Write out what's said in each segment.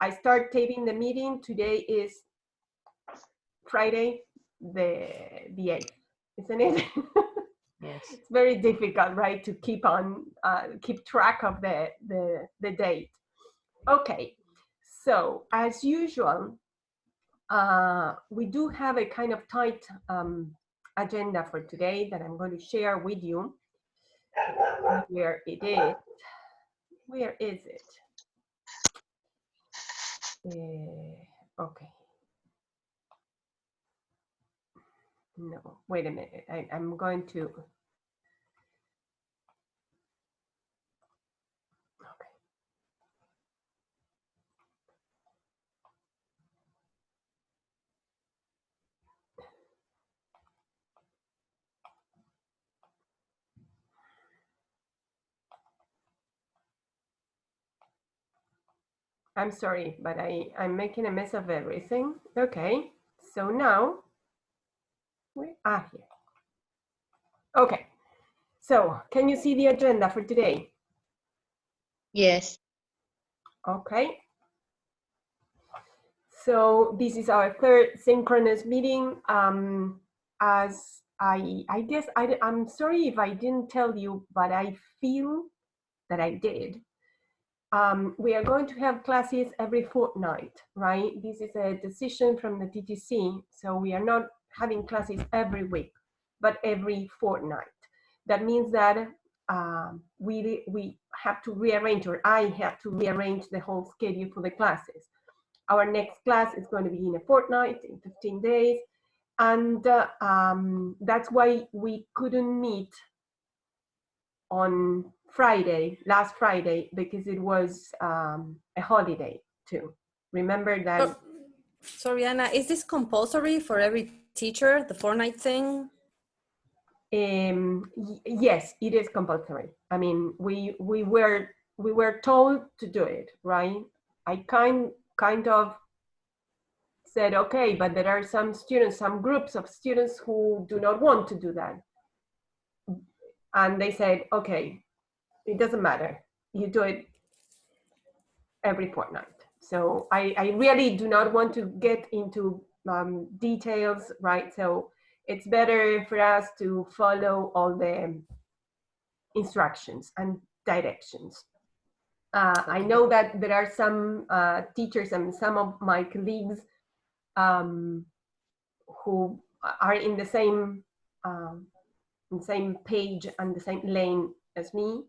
I start taping the meeting. Today is Friday, the 8th, isn't it? Yes. It's very difficult, right, to keep track of the date. Okay, so as usual, we do have a kind of tight agenda for today that I'm going to share with you. Where it is? Where is it? Okay. No, wait a minute. I'm going to. Okay. I'm sorry, but I'm making a mess of everything. Okay, so now we are here. Okay, so can you see the agenda for today? Yes. Okay. So this is our third synchronous meeting. As I guess I'm sorry if I didn't tell you, but I feel that I did. We are going to have classes every fortnight, right? This is a decision from the TTC, so we are not having classes every week, but every fortnight. That means that we have to rearrange, or I have to rearrange the whole schedule for the classes. Our next class is going to be in a fortnight, in 15 days, and that's why we couldn't meet on Friday, last Friday, because it was a holiday too. Remember that? Oh, sorry, Anna, is this compulsory for every teacher, the fortnight thing? Yes, it is compulsory. I mean, we were told to do it, right? I kind of said, okay, but there are some students, some groups of students who do not want to do that. And they said, okay, it doesn't matter. You do it every fortnight. So I really do not want to get into details, right? So it's better for us to follow all the instructions and directions. I know that there are some teachers and some of my colleagues who are in the same page and the same lane as me.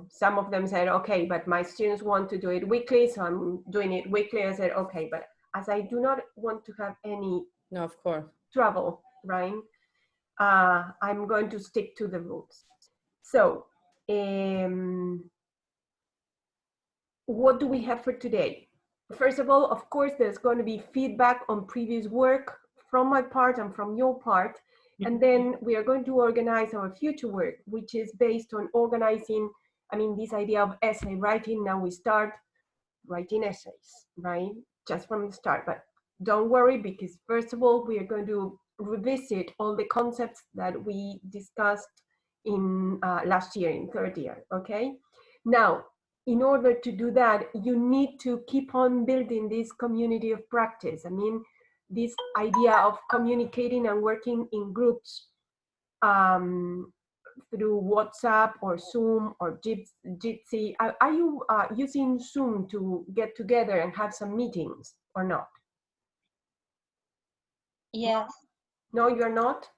Some of them said, okay, but my students want to do it weekly, so I'm doing it weekly. I said, okay, but as I do not want to have any of course trouble, right? I'm going to stick to the rules. So what do we have for today? First of all, of course, there's going to be feedback on previous work from my part and from your part. And then we are going to organize our future work, which is based on organizing, I mean, this idea of essay writing. Now we start writing essays, right? Just from the start. But don't worry, because first of all, we are going to revisit all the concepts that we discussed in last year, in third year, okay? Now, in order to do that, you need to keep on building this community of practice. I mean, this idea of communicating and working in groups through WhatsApp or Zoom or Jitsi. Are you using Zoom to get together and have some meetings or not? Yes. No, you're not?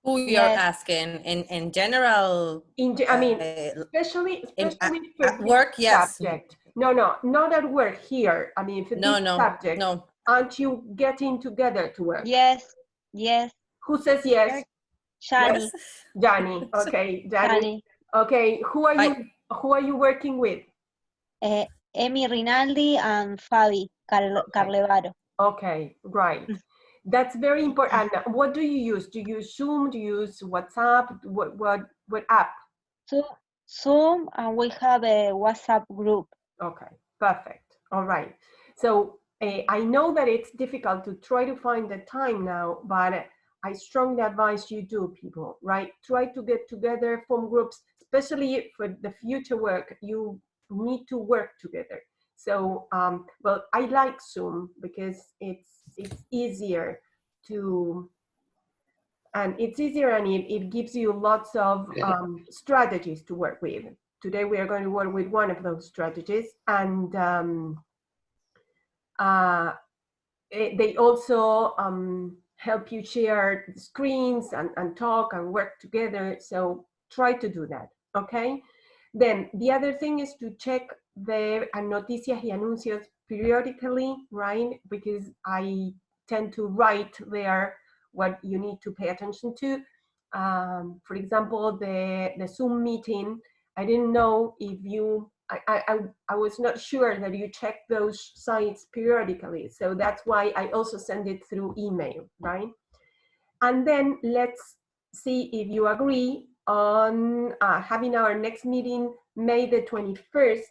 who you're asking in general. I mean, especially at work, yes. Subject. No, not at work here. I mean, for this subject, no. aren't you getting together to work? Yes. Who says yes? Shani. Yes. Johnny. Okay, Johnny. Okay, who are you working with? Emi Rinaldi and Fabi Carlevaro. Okay, right. That's very important. What do you use? Do you use Zoom? Do you use WhatsApp? What app? Zoom, and we have a WhatsApp group. Okay, perfect. All right. So I know that it's difficult to try to find the time now, but I strongly advise you do, people, right? Try to get together, form groups, especially for the future work. You need to work together. So, well, I like Zoom because it's easier to, and it's easier, and it gives you lots of strategies to work with. Today we are going to work with one of those strategies, and they also help you share screens and talk and work together. So try to do that, okay? Then the other thing is to check the noticias y anuncios periodically, right? Because I tend to write there what you need to pay attention to. For example, the Zoom meeting, I didn't know if you, I was not sure that you check those sites periodically. So that's why I also send it through email, right? And then let's see if you agree on having our next meeting May the 21st,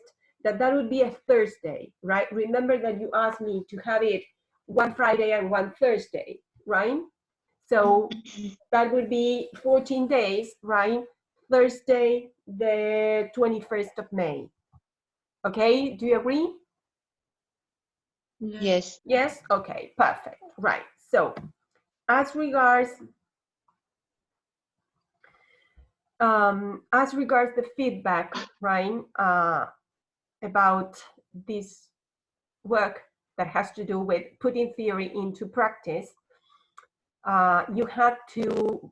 that would be a Thursday, right? Remember that you asked me to have it one Friday and one Thursday, right? So that would be 14 days, right? Thursday, the 21st of May. Okay, do you agree? Yes. Yes, okay, perfect, right. So as regards the feedback, right, about this work that has to do with putting theory into practice, you had to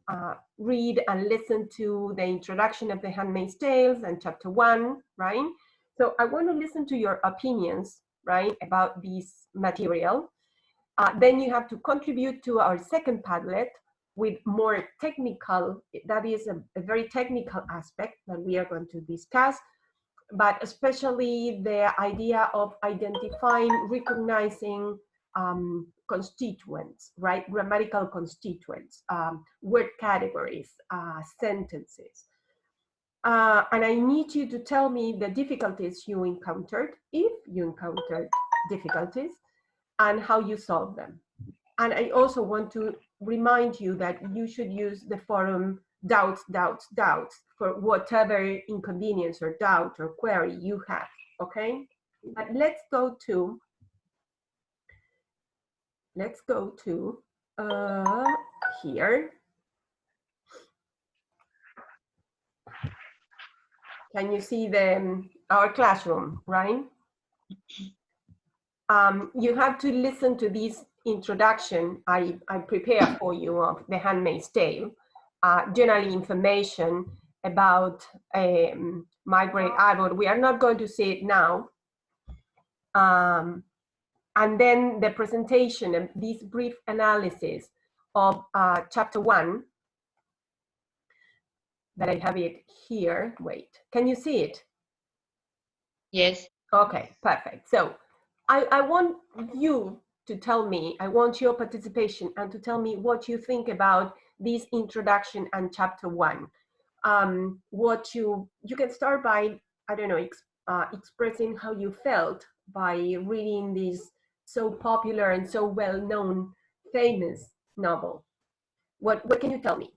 read and listen to the introduction of the Handmaid's Tales and chapter 1, right? So I want to listen to your opinions, right, about this material. Then you have to contribute to our second Padlet with more technical, that is a very technical aspect that we are going to discuss, but especially the idea of identifying, recognizing constituents, right? Grammatical constituents, word categories, sentences. And I need you to tell me the difficulties you encountered, if you encountered difficulties, and how you solve them. And I also want to remind you that you should use the forum doubts for whatever inconvenience or doubt or query you have, okay? But let's go to here. Can you see our classroom, right? You have to listen to this introduction I prepared for you of The Handmaid's Tale, general information about Margaret Atwood. We are not going to see it now. And then the presentation of this brief analysis of chapter 1, that I have it here. Wait, can you see it? Yes. Okay, perfect. So I want you to tell me, I want your participation and to tell me what you think about this introduction and chapter 1. What you can start by, I don't know, expressing how you felt by reading this so popular and so well-known, famous novel. What can you tell me?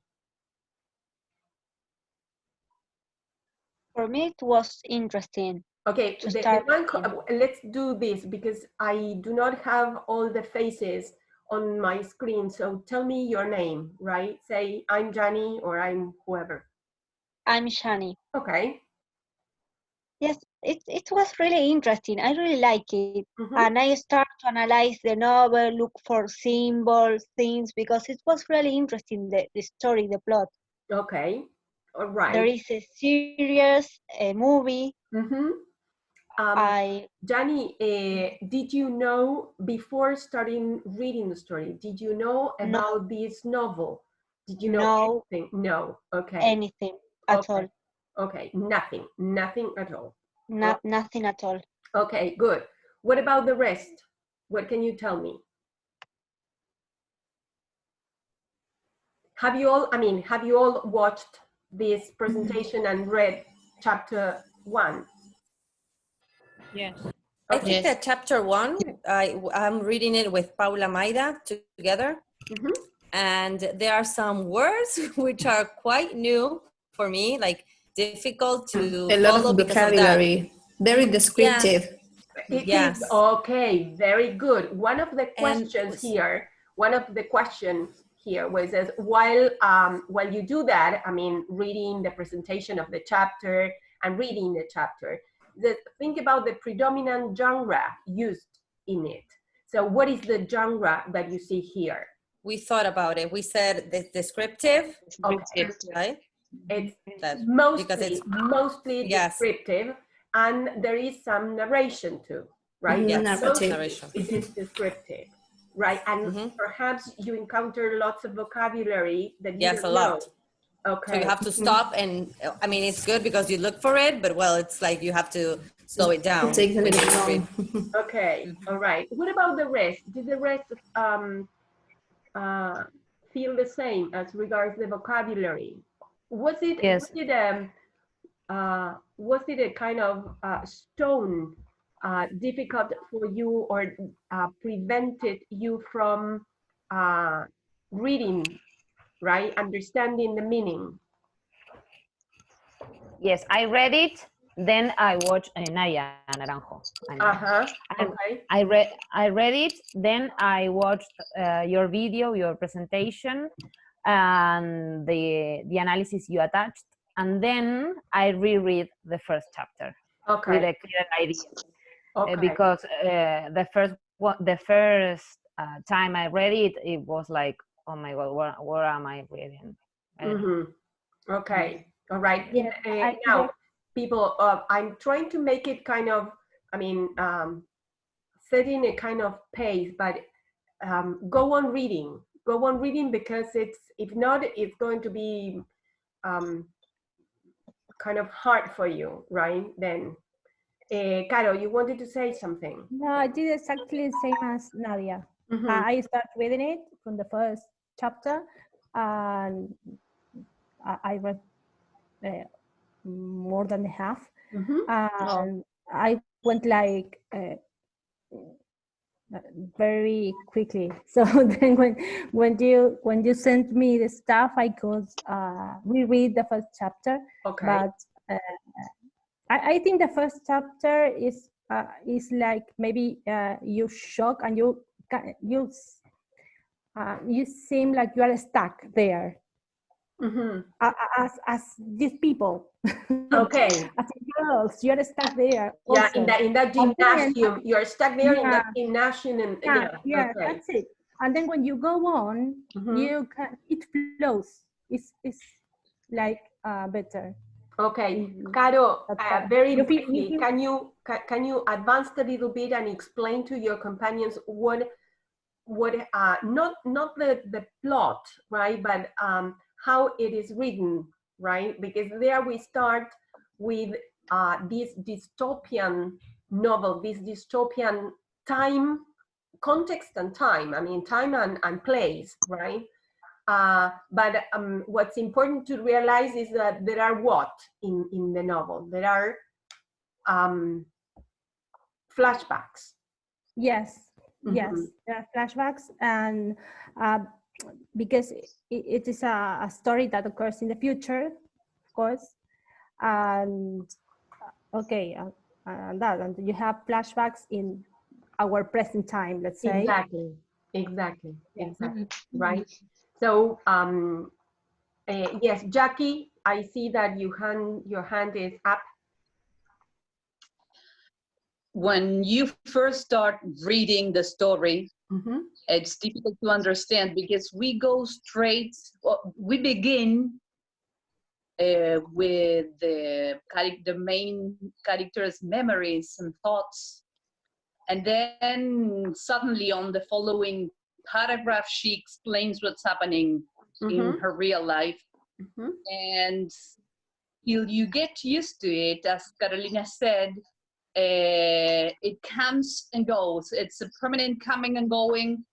For me, it was interesting. Okay, let's do this because I do not have all the faces on my screen. So tell me your name, right? Say, I'm Jani or I'm whoever. I'm Shani. Okay. Yes, it was really interesting. I really like it. Mm-hmm. And I start to analyze the novel, look for symbols, things, because it was really interesting, the story, the plot. Okay, all right. There is a series, a movie. Mm-hmm. Jani, did you know before starting reading the story, did you know about this novel? Did you know anything? No, okay. Anything at all. Okay, nothing at all. Nothing at all. Okay, good. What about the rest? What can you tell me? Have you all watched this presentation and read chapter 1? Yes. I think that chapter 1, I'm reading it with Paula Maida together. Mm-hmm. And there are some words which are quite new for me, like difficult to a lot of vocabulary, very descriptive. It Yes. is okay, very good. One of the questions here was as while you do that, I mean, reading the presentation of the chapter and reading the chapter, think about the predominant genre used in it. So what is the genre that you see here? We thought about it. We said the descriptive, Okay. right? It's mostly yes. descriptive, and there is some narration too, right? Yes, narration. It is descriptive, right? And perhaps you encounter lots of vocabulary that you don't know. Okay. So you have to stop, and I mean, it's good because you look for it, but well, it's like you have to slow it down. It takes a little bit long. Okay, all right. What about the rest? Did the rest feel the same as regards the vocabulary? Was it was it a kind of stone difficult for you, or prevented you from reading, right? Understanding the meaning? Yes, I read it. Then I watched Naya Naranjo. Okay. I read it. Then I watched your video, your presentation, and the analysis you attached. And then I reread the first chapter with a clear idea. Because the first time I read it, it was like, oh my God, what am I reading? Okay, all right. Now, people, I'm trying to make it kind of, I mean, setting a kind of pace, but go on reading because if not, it's going to be kind of hard for you, right? Then, Caro, you wanted to say something? No, I did exactly the same as Nadia. I started reading it from the first chapter, and I read more than half. And I went like very quickly. So then when you sent me the stuff, I could reread the first chapter. But I think the first chapter is like maybe you shock and you seem like you are stuck there. As these people. Okay. As girls, you're stuck there. Yeah, also. in that gymnasium, you're stuck there in that gymnasium, and that's it. And then when you go on, it flows. It's like better. Okay, Caro, very briefly, can you advance a little bit and explain to your companions what not the plot, right, but how it is written, right? Because there we start with this dystopian novel, this dystopian time, context and time, I mean, time and place, right? But what's important to realize is that there are what in the novel? There are flashbacks. Yes, yes, there are flashbacks, and because it is a story that occurs in the future, of course, and and you have flashbacks in our present time, let's say. Exactly, right? So, yes, Jackie, I see that your hand is up. When you first start reading the story, it's difficult to understand because we go straight, we begin with the main character's memories and thoughts. And then suddenly on the following paragraph, she explains what's happening in her real life. And till you get used to it, as Carolina said, it comes and goes. It's a permanent coming and going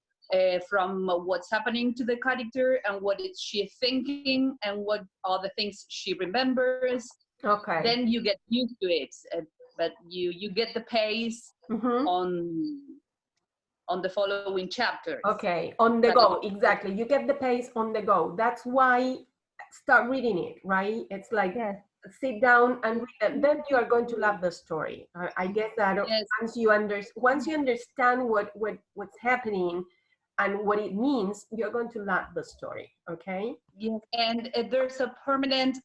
from what's happening to the character and what is she thinking and what are the things she remembers. Okay. Then you get used to it, but you get the pace on the following chapters. Okay, on the go, exactly. You get the pace on the go. That's why start reading it, right? It's like sit down and read them, then you are going to love the story. I guess that Yes. once you understand what's happening and what it means, you're going to love the story. Okay. Yes, and there's a permanent,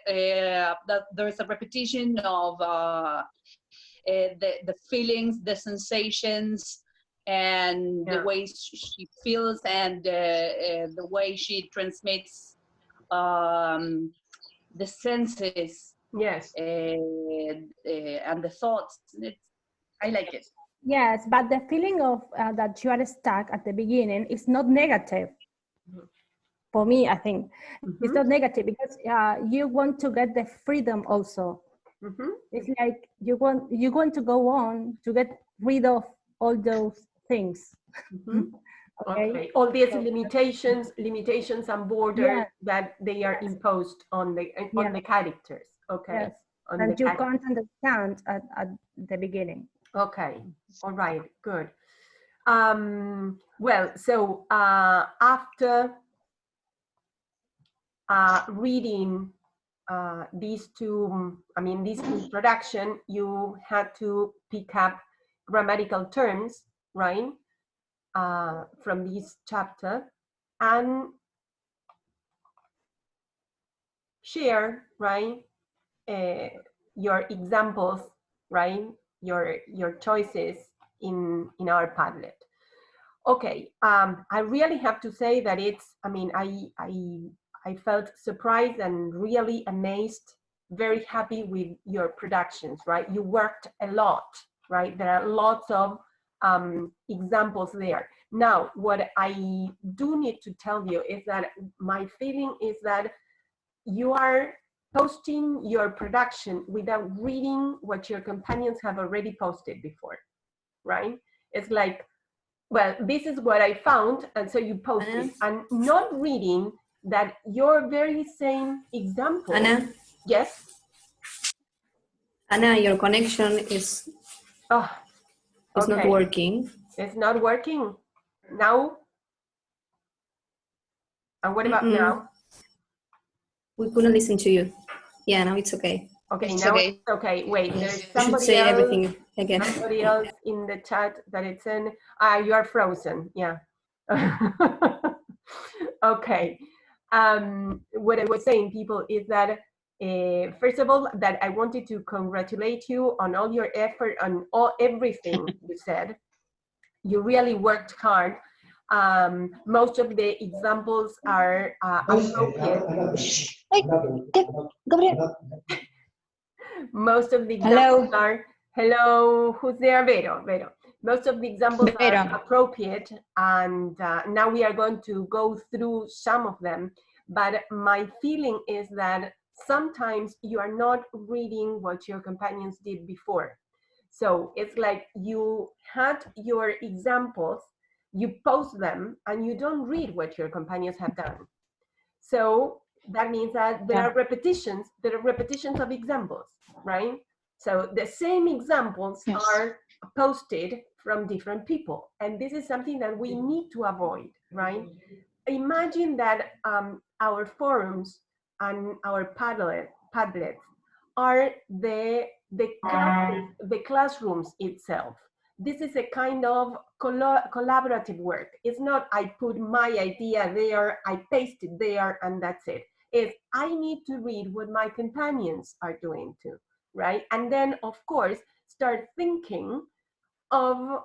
there's a repetition of the feelings, the sensations, and the way she feels, and the way she transmits the senses. Yes. And the thoughts. I like it. Yes, but the feeling of that you are stuck at the beginning is not negative. For me, I think it's not negative because you want to get the freedom also. It's like you want to go on to get rid of all those things. Okay. All these limitations and borders that they are imposed on the characters. Okay. Yes. And you can't understand at the beginning. Okay. All right. Good. Well, so after reading these two, this introduction, you had to pick up grammatical terms, right? From this chapter and share, right? Your examples, right? Your choices in our Padlet. Okay, I really have to say that it's, I felt surprised and really amazed, very happy with your productions, right? You worked a lot, right? There are lots of examples there. Now, what I do need to tell you is that my feeling is that you are posting your production without reading what your companions have already posted before, right? It's like, well, this is what I found, and so you post it, and not reading that your very same example. Anna? Yes? Anna, your connection is not working. It's not working. Now? And what about now? We couldn't listen to you. Yeah, now it's okay. Okay, now it's okay. Wait, there's somebody else, everything again. Somebody else in the chat that it's in. You are frozen. Yeah. Okay. What I was saying, people, is that first of all, that I wanted to congratulate you on all your effort, on everything you said. You really worked hard. Most of the examples are appropriate. Most of the examples are, hello, who's there? Vero. Most of the examples are appropriate, and now we are going to go through some of them. But my feeling is that sometimes you are not reading what your companions did before. So it's like you had your examples, you post them, and you don't read what your companions have done. So that means that there are repetitions of examples, right? So the same examples are posted from different people. And this is something that we need to avoid, right? Imagine that our forums and our Padlets are the classrooms itself. This is a kind of collaborative work. It's not I put my idea there, I paste it there, and that's it. It's I need to read what my companions are doing too, right? And then, of course, start thinking of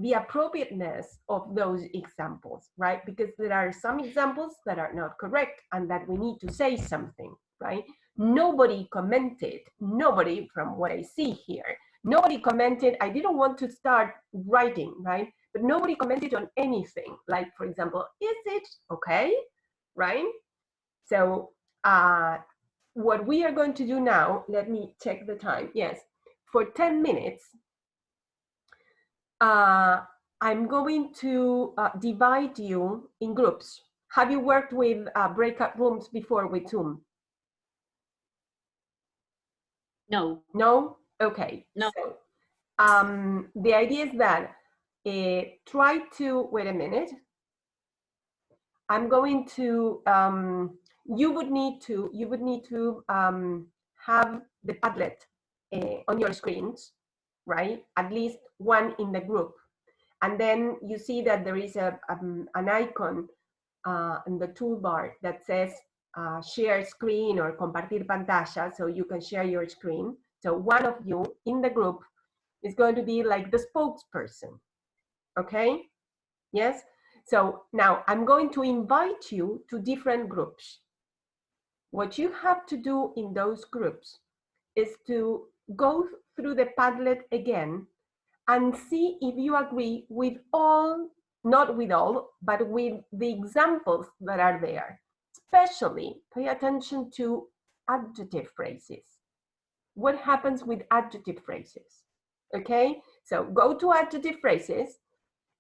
the appropriateness of those examples, right? Because there are some examples that are not correct and that we need to say something, right? Nobody commented, nobody from what I see here, nobody commented, I didn't want to start writing, right? But nobody commented on anything. Like, for example, is it okay, right? So what we are going to do now, let me check the time. Yes, for 10 minutes, I'm going to divide you in groups. Have you worked with breakout rooms before with Zoom? No. No? Okay. No. So, the idea is that try to, wait a minute. I'm going to, you would need to have the Padlet on your screens, right? At least one in the group. And then you see that there is an icon in the toolbar that says share screen or compartir pantalla, so you can share your screen. So one of you in the group is going to be like the spokesperson, okay? Yes? So now I'm going to invite you to different groups. What you have to do in those groups is to go through the Padlet again and see if you agree with all, not with all, but with the examples that are there. Especially pay attention to adjective phrases. What happens with adjective phrases? Okay, so go to adjective phrases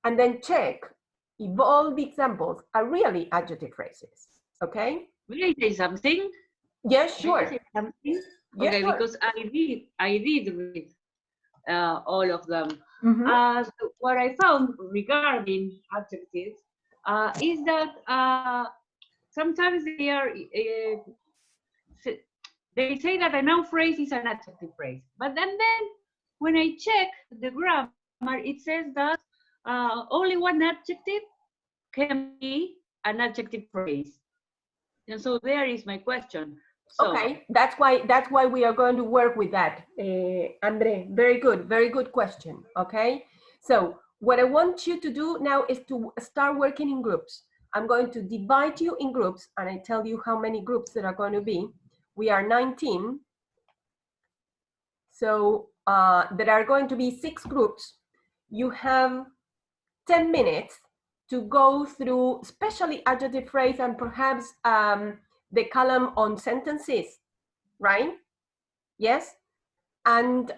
and then check if all the examples are really adjective phrases. Okay? Will I say something? Yes, sure. Something? Yes, Okay, sure. because I did read all of them. Mm-hmm. So what I found regarding adjectives is that sometimes they say that a noun phrase is an adjective phrase, but then when I check the grammar, it says that only one adjective can be an adjective phrase. And so there is my question. So, okay, that's why we are going to work with that, Andre. Very good question. Okay, so what I want you to do now is to start working in groups. I'm going to divide you in groups, and I tell you how many groups there are going to be. We are 19, so there are going to be 6 groups. You have 10 minutes to go through, especially adjective phrase and perhaps the column on sentences, right? Yes, and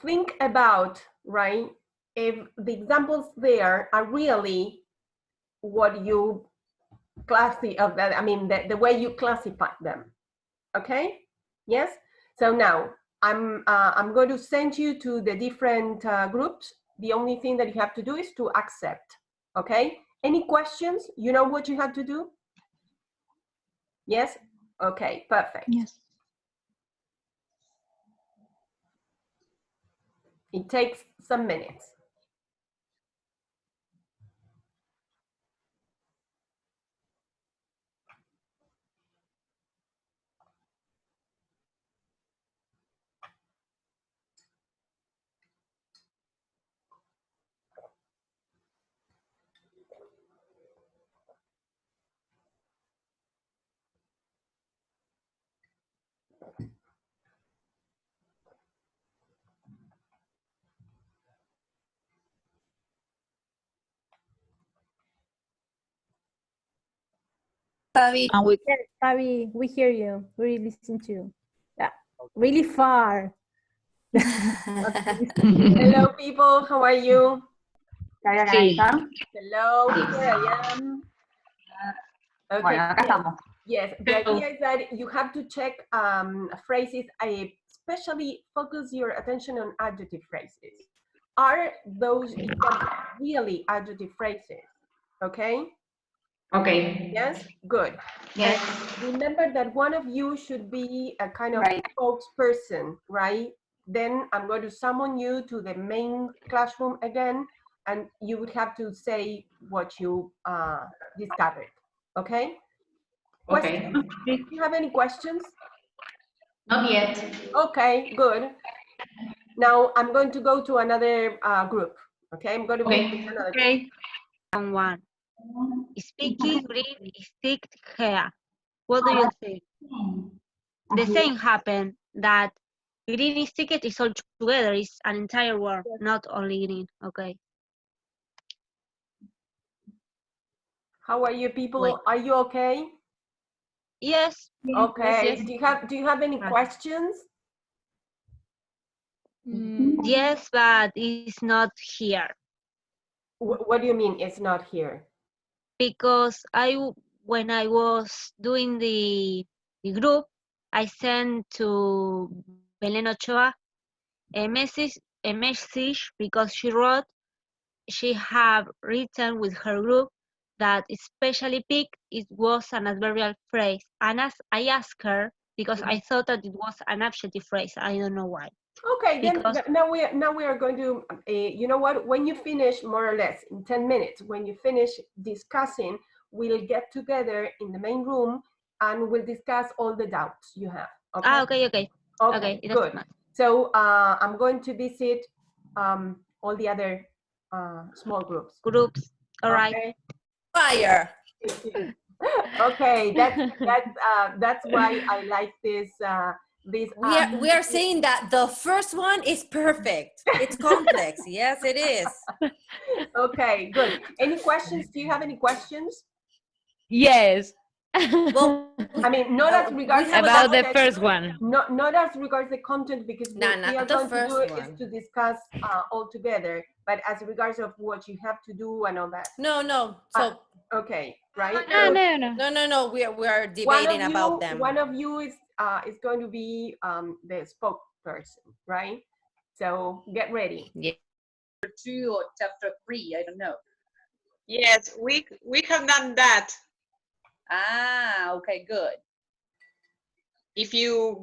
think about, right, if the examples there are really what you classify, I mean, the way you classify them, okay? Yes, so now I'm going to send you to the different groups. The only thing that you have to do is to accept, okay? Any questions? You know what you have to do? Yes? Okay, perfect. Yes. It takes some minutes. Yes, Fabi, we hear you. We listen to you. Yeah, really far. Hello, people. How are you? sí. Hello, here I am. Okay. Bueno, acá estamos. Yes, the idea is that you have to check phrases. I especially focus your attention on adjective phrases. Are those really adjective phrases? Okay? Okay. Yes? Good. Yes. And remember that one of you should be a kind of Right. spokesperson, right? Then I'm going to summon you to the main classroom again, and you would have to say what you discovered. Okay? Okay. Do you have any questions? Not yet. Okay, good. Now I'm going to go to another group. Okay, I'm going to Okay. go to another group. Okay. And one. Speaking green stick here. What do you think? The same happened that green ticket is all together, it's an entire word, not only green. Okay. How are you people? Wait. Are you okay? Yes. Okay. Yes. Do you have any questions? Yes, but it's not here. What do you mean it's not here? Because when I was doing the group, I sent to Belén Ochoa a message because she wrote she have written with her group that especially picked it was an adverbial phrase. And as I asked her, because I thought that it was an adjective phrase, I don't know why. Okay, then Because- now we are going to, you know what, when you finish, more or less, in 10 minutes, when you finish discussing, we'll get together in the main room and we'll discuss all the doubts you have. Okay, okay. Okay, it doesn't good. matter. So I'm going to visit all the other small groups. All right. Okay. Fire. Okay, that's why I like this. We are saying that the first one is perfect. It's complex. Yes, it is. Okay, good. Any questions? Do you have any questions? Yes. Well, I mean, not as regards about the content, first one. not as regards the content, because No, what we are not the going to do first is one. to discuss all together, but as regards of what you have to do and all that. No. So Okay, right? no. We are debating about them. One of you is going to be the spokesperson, right? So get ready. Yeah. Chapter 2 or chapter 3, I don't know. Yes, we have done that. Ah, okay, good. If you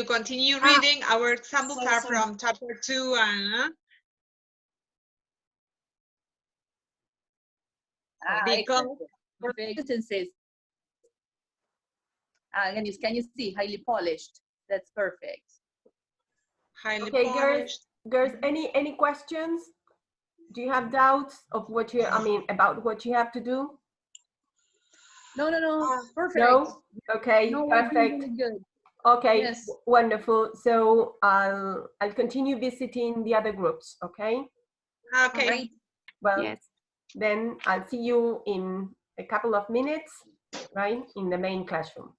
continue reading, our examples are from chapter 2 and Excellent. For instances, can you see highly polished? That's perfect. highly Okay, polished. girls, any questions? Do you have doubts of what you, I mean, about what you have to do? No, perfect. No? Okay, No, we're doing perfect. really good. Okay, Yes. wonderful. So I'll continue visiting the other groups, okay? Okay. Right. Well, then I'll see you in a couple of minutes, right, in the main classroom.